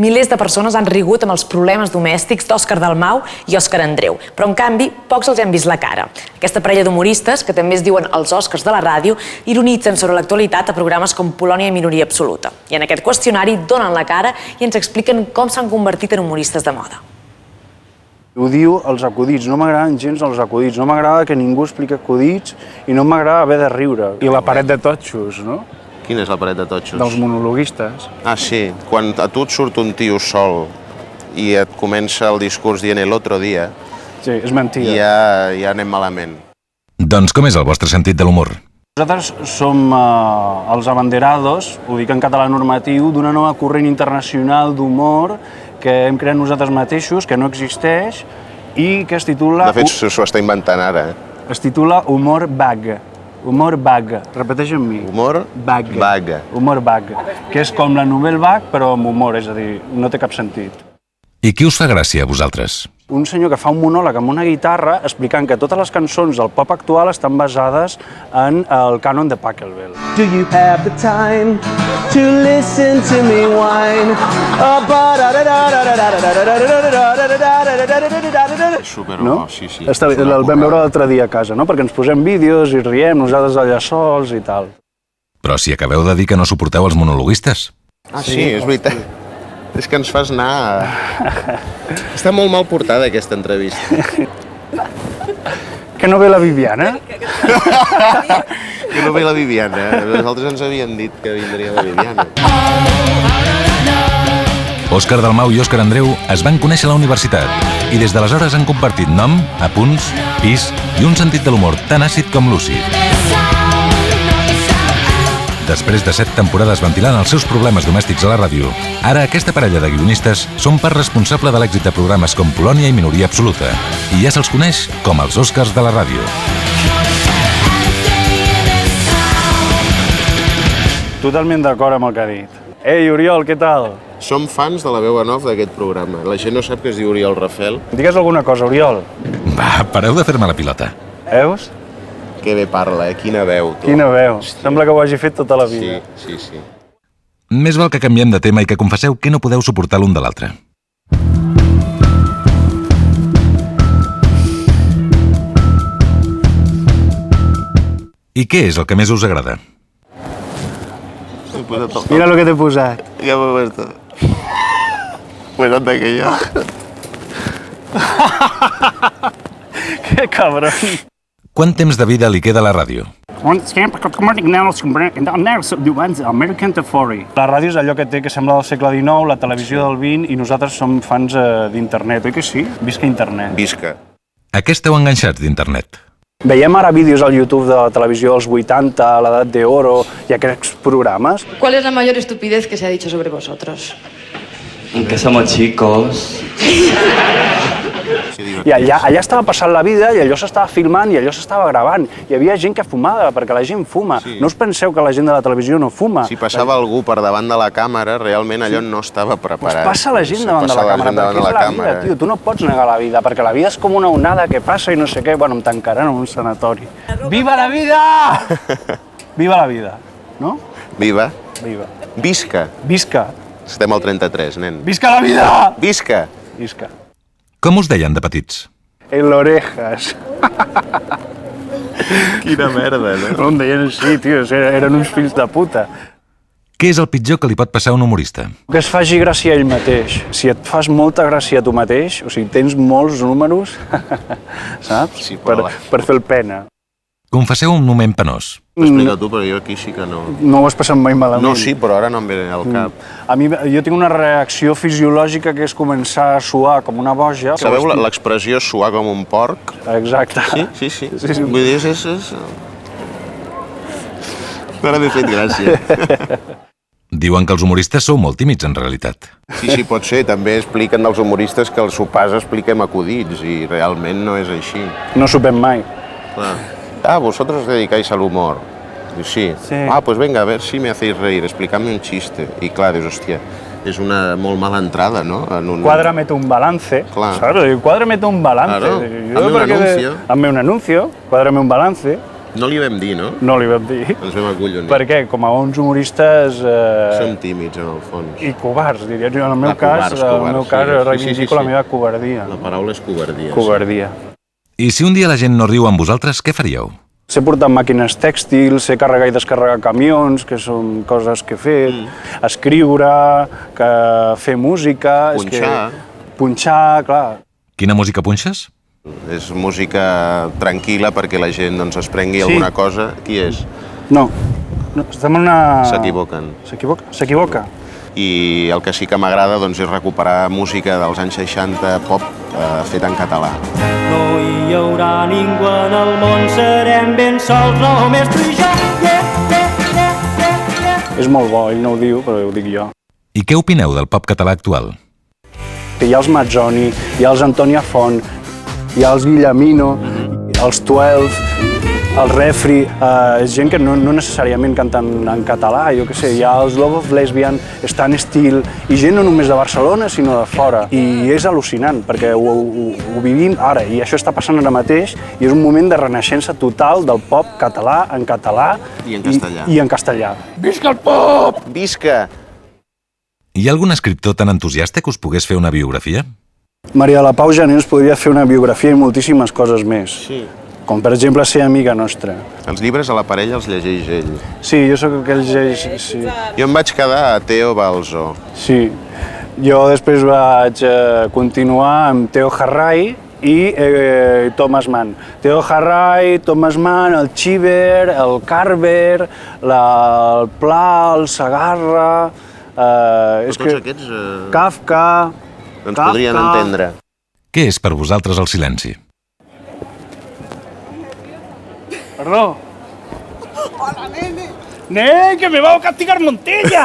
Milers de persones han rigut amb els problemes domèstics d'Òscar Dalmau i Òscar Andreu, però en canvi pocs els hem vist la cara. Aquesta parella d'humoristes, que també es diuen els Òscars de la ràdio, ironitzen sobre l'actualitat a programes com Polònia i Minoria Absoluta. I en aquest qüestionari donen la cara i ens expliquen com s'han convertit en humoristes de moda. Odio els acudits, no m'agraden gens els acudits, no m'agrada que ningú expliqui acudits i no m'agrada haver de riure. I la paret de totxos, no? Quina és la paret de totxos? Dels monologuistes. Ah, sí. Quan a tu et surt un tio sol i et comença el discurs dient l'altre dia, sí, és mentida. Ja anem malament. Doncs com és el vostre sentit de l'humor? Nosaltres som els abanderados, ho dic en català normatiu, d'una nova corrent internacional d'humor que hem creat nosaltres mateixos, que no existeix, i que es titula... De fet, s'ho està inventant ara. Es titula Humor Vague. Humor vague. Repeteix amb mi. Humor vague. Vague. Humor vague. Que és com la novel vague, però amb humor, és a dir, no té cap sentit. I qui us fa gràcia a vosaltres? Un senyor que fa un monòleg amb una guitarra explicant que totes les cançons del pop actual estan basades en el cànon de Pachelbel. Do you have the time to listen to me whine? Superbo, sí, sí. El vam veure l'altre dia a casa, no? Perquè ens posem vídeos i riem nosaltres allà sols i tal. Però si acabeu de dir que no suporteu els monologuistes. Ah, sí, és veritat. És que ens fas anar... Està molt mal portada aquesta entrevista. Que no ve la Viviana? Que no ve la Viviana. Nosaltres ens havien dit que vindria la Viviana. Òscar Dalmau i Òscar Andreu es van conèixer a la universitat i des d'aleshores han compartit nom, apunts, pis i un sentit de l'humor tan àcid com lúcid. Després de 7 temporades ventilant els seus problemes domèstics a la ràdio, ara aquesta parella de guionistes són part responsable de l'èxit de programes com Polònia i Minoria Absoluta, i ja se'ls coneix com els Òscars de la ràdio. Totalment d'acord amb el que ha dit. Ei, Oriol, què tal? Som fans de la veu en off d'aquest programa. La gent no sap que es diu Oriol Rafel. Digues alguna cosa, Oriol. Va, pareu de fer-me la pilota. Veus? Que bé parla, Quina veu, tu. Quina veu. Sembla que ho hagi fet tota la vida. Sí, sí, sí. Més val que canviem de tema i que confesseu que no podeu suportar l'un de l'altre. I què és el que més us agrada? Mira lo que t'he posat. Ja m'ho he vist. Pues anda que jo. Que cabron. Quant temps de vida li queda a la ràdio? La ràdio és allò que té que sembla del segle XIX, la televisió del XX, i nosaltres som fans d'internet, oi que sí? Visca internet. Visca. A què esteu enganxats d'internet? Veiem ara vídeos al YouTube de la televisió dels 80, l'edat d'oro i aquests programes. ¿Cuál es la mayor estupidez que se ha dicho sobre vosotros? Que somos chicos. I allà estava passant la vida i allò s'estava filmant i allò s'estava gravant. Hi havia gent que fumava, perquè la gent fuma. Sí. No us penseu que la gent de la televisió no fuma. Si passava algú per davant de la càmera, realment allò no estava preparat. Pues passa la gent davant de la càmera, perquè és la vida, tio. Tu no pots negar la vida, perquè la vida és com una onada que passa i no sé què. Bueno, em tancaran en un sanatori. Viva la vida! Viva la vida, no? Viva. Viva. Visca. Visca. Estem al 33, nen. Visca la vida! Visca. Visca. Com us deien de petits? El orejas. Quina merda, no? No em deien així, tio, eren uns fills de puta. Què és el pitjor que li pot passar a un humorista? Que es faci gràcia a ell mateix. Si et fas molta gràcia a tu mateix, o sigui, tens molts números, saps? Sí, però per fer el pena. Confesseu un moment penós. Explica tu, però jo aquí sí que no... No ho has passat mai malament. No, sí, però ara no em ve al cap. A mi, jo tinc una reacció fisiològica que és començar a suar com una boja. Sabeu l'expressió suar com un porc? Exacte. Sí, sí, sí. Vull dir, és... Ara m'he fet gràcia. Diuen que els humoristes sou molt tímids, en realitat. Sí, sí, pot ser. També expliquen dels humoristes que als sopars expliquem acudits i realment no és així. No sopem mai. Clar. Ah, vosotros os dedicáis al humor. Dius, sí. Ah, pues venga, a ver si me hacéis reír, explicadme un chiste. I clar, dius, hòstia, és una molt mala entrada, no? Cuádrame un balance. Claro. Claro, cuádrame un balance. Claro. Hazme un anuncio. Hazme un anuncio, cuádrame un balance. No li vam dir, no? No li vam dir. Ens vam acollonir. Perquè, com a bons humoristes... Som tímids, en el fons. I covards, diria. En el meu cas, reivindico la meva covardia. La paraula és covardia. Covardia. I si un dia la gent no riu amb vosaltres, què faríeu? Sé portar màquines tèxtils, sé carregar i descarregar camions, que són coses que he fet, escriure, fer música... Punxar. Punxar, clar. Quina música punxes? És música tranquil·la perquè la gent doncs, es prengui alguna cosa. Qui és? No, estem en una... S'equivoquen. S'equivoca. I el que sí que m'agrada doncs, és recuperar música dels anys 60, pop, fet en català. No hi haurà ningú en el món, serem ben sols, només tu i jo. És molt bo, ell no ho diu, però ho dic jo. I què opineu del pop català actual? Hi ha els Mazzoni, hi ha els Antònia Font, hi ha els Guillemino, els 12, el Refri, és gent que no necessàriament canten en català, jo què sé, hi ha els Love of Lesbian, Stan Still, i gent no només de Barcelona, sinó de fora. I és al·lucinant, perquè ho vivim ara, i això està passant ara mateix, i és un moment de renaixença total del pop català en català I en castellà. I en castellà. Visca el pop! Visca! Hi ha algun escriptor tan entusiasta que us pogués fer una biografia? Maria de la Pau Janer ens podria fer una biografia i moltíssimes coses més. Sí. Com, per exemple, ser amiga nostra. Els llibres a la parella els llegeix ell. Sí, jo sóc aquell llegeix... Sí. Jo em vaig quedar a Theo Balzo. Sí. Jo després vaig continuar amb Theo Harray i Thomas Mann. Theo Harray, Thomas Mann, el Chiver, el Carver, el Pla, el Segarra... Tots aquests... Kafka... Ens podrien entendre. Què és per vosaltres el silenci? Perdó. Hola, nene. Nene, que me va a castigar Montella.